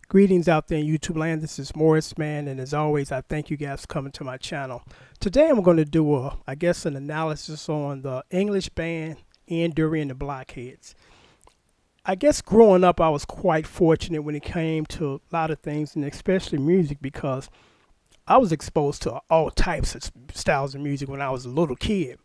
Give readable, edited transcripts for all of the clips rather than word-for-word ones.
Greetings out there in YouTube land. This is Morris, man, and as always, I thank you guys for coming to my channel. Today, I'm going to do an analysis on the English band Ian Dury and the Blockheads. I guess growing up, I was quite fortunate when it came to a lot of things, and especially music, because I was exposed to all types of styles of music when I was a little kid.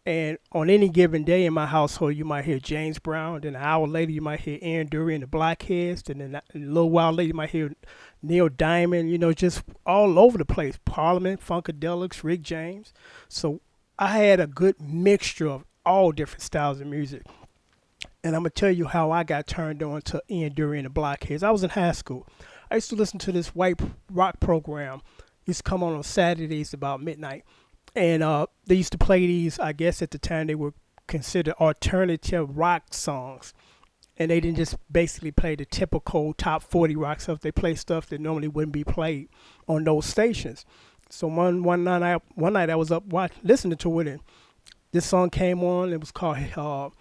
And on any given day in my household, you might hear James Brown. Then an hour later, you might hear Ian Dury and the Blockheads. And then a little while later, you might hear Neil Diamond. Just all over the place. Parliament, Funkadelics, Rick James. So I had a good mixture of all different styles of music. And I'm gonna tell you how I got turned on to Ian Dury and the Blockheads. I was in high school. I used to listen to this white rock program. It used to come on Saturdays about midnight. And they used to play these, I guess at the time they were considered alternative rock songs. And they didn't just basically play the typical top 40 rock stuff. They played stuff that normally wouldn't be played on those stations. So one night I was up listening to it, and this song came on. It was called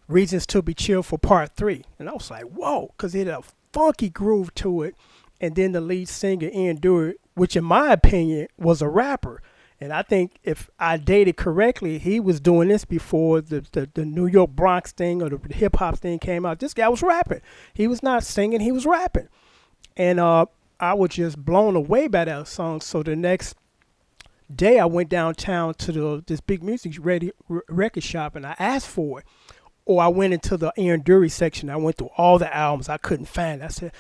Reasons to Be Cheerful Part 3. And I was like, whoa, because it had a funky groove to it. And then the lead singer, Ian Dury, which in my opinion was a rapper. And I think if I dated correctly, he was doing this before the New York Bronx thing or the hip hop thing came out. This guy was rapping. He was not singing, he was rapping. And I was just blown away by that song. So the next day I went downtown to this big music record shop and I asked for it. Or I went into the Ian Dury section. I went through all the albums. I couldn't find it. I said,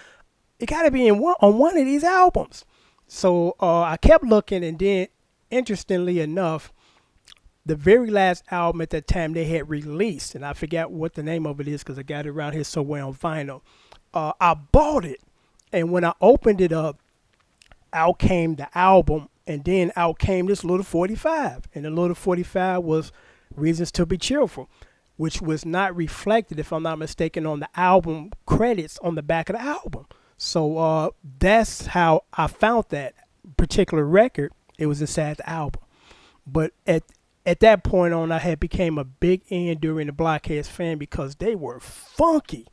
it got to be on one of these albums. So I kept looking, and then interestingly enough, the very last album at that time they had released, and I forgot what the name of it is because I got it around here somewhere on vinyl. I bought it, and when I opened it up, out came the album, and then out came this little 45, and the little 45 was Reasons to Be Cheerful, which was not reflected, if I'm not mistaken, on the album credits on the back of the album. So that's how I found that particular record. It was inside the album. But at that point on, I had became a big Ian Dury and the Blockheads fan because they were funky.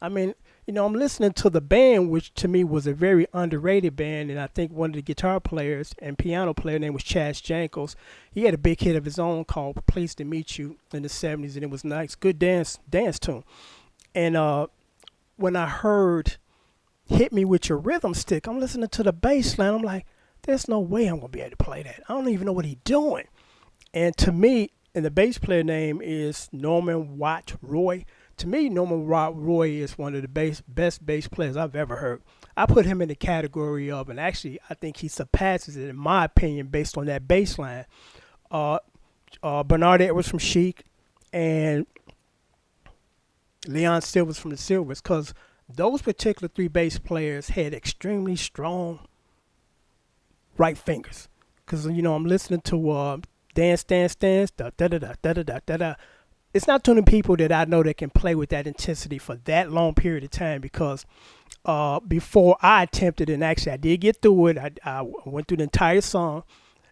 I mean, I'm listening to the band, which to me was a very underrated band, and I think one of the guitar players and piano player name was Chas Jankos. He had a big hit of his own called Pleased to Meet You in the 70s, and it was nice, good dance tune. And when I heard Hit Me With Your Rhythm Stick, I'm listening to the bass line, I'm like, there's no way I'm going to be able to play that. I don't even know what he's doing. And to me, and the bass player name is Norman Watt Roy. To me, Norman Watt Roy is one of the best bass players I've ever heard. I put him in the category of, and actually I think he surpasses it in my opinion based on that bass line. Bernard Edwards from Chic and Leon Silvers from the Silvers, because those particular three bass players had extremely strong right fingers. Because I'm listening to Dance Dance Dance da da da da da da da da. It's not too many people that I know that can play with that intensity for that long period of time, because before I attempted, and actually I did get through it, I went through the entire song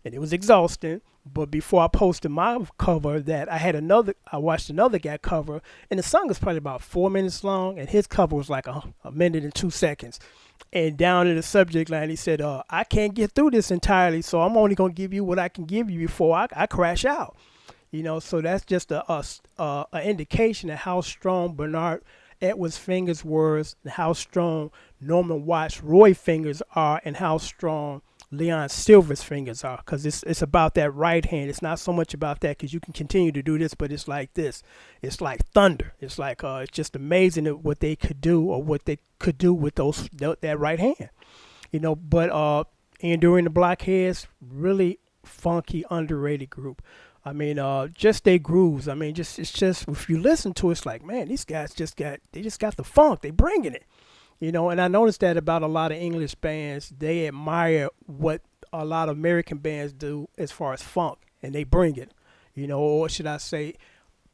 and it was exhausting. But before I posted my cover, that I watched another guy cover, and the song is probably about 4 minutes long, and his cover was like a minute and 2 seconds. And down in the subject line, he said, I can't get through this entirely, so I'm only going to give you what I can give you before I crash out. So that's just a indication of how strong Bernard Edwards' fingers were, and how strong Norman Watts' Roy fingers are, and how strong Leon Silver's fingers are, because it's about that right hand. It's not so much about that, because you can continue to do this, but it's like this. It's like thunder. It's like it's just amazing what they could do, or what they could do with that right hand. But Ian Dury and the Blockheads, really funky, underrated group. I mean, just their grooves. I mean, it's just if you listen to it, it's like, man, these guys just got the funk. They bringing it. And I noticed that about a lot of English bands. They admire what a lot of American bands do as far as funk, and they bring it. Or should I say,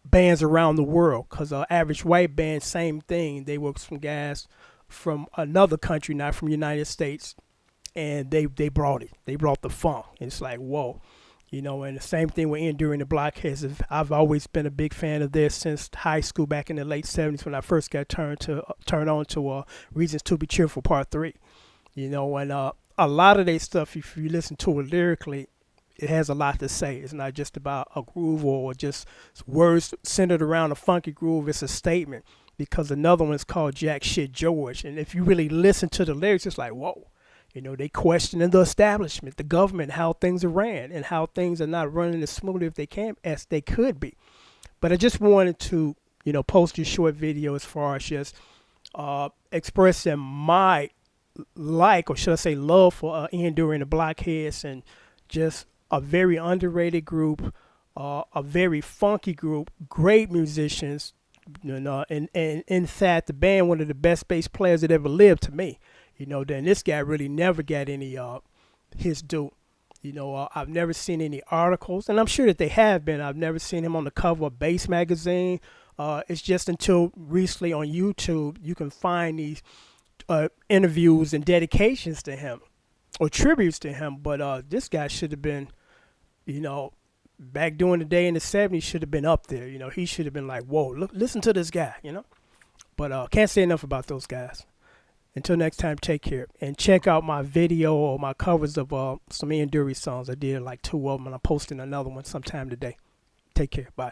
bands around the world? Because Average White Band, same thing. They were some guys from another country, not from the United States, and they brought it. They brought the funk. And it's like, whoa. You know, and the same thing with Ian Dury and the Blockheads. I've always been a big fan of theirs since high school back in the late '70s when I first got turned on to Reasons to Be Cheerful Part 3. You know, and a lot of their stuff, if you listen to it lyrically, it has a lot to say. It's not just about a groove or just words centered around a funky groove. It's a statement, because another one is called Jack Shit George. And if you really listen to the lyrics, it's like, whoa. You know, they questioning the establishment, the government, how things are ran, and how things are not running as smoothly as they could be. But I just wanted to, you know, post this short video as far as just expressing my or should I say love for Ian Dury and the Blockheads, and just a very underrated group, a very funky group, great musicians, you know, and in fact, the band, one of the best bass players that ever lived to me. You know, then this guy really never got any his due. You know, I've never seen any articles, and I'm sure that they have been. I've never seen him on the cover of Bass magazine. It's just until recently on YouTube you can find these interviews and dedications to him or tributes to him. But this guy should have been, you know, back during the day in the '70s, should have been up there. You know, he should have been like, whoa, look, listen to this guy, you know. But can't say enough about those guys. Until next time, take care. And check out my video or my covers of some Ian Dury songs. I did like 2 of them, and I'm posting another one sometime today. Take care. Bye.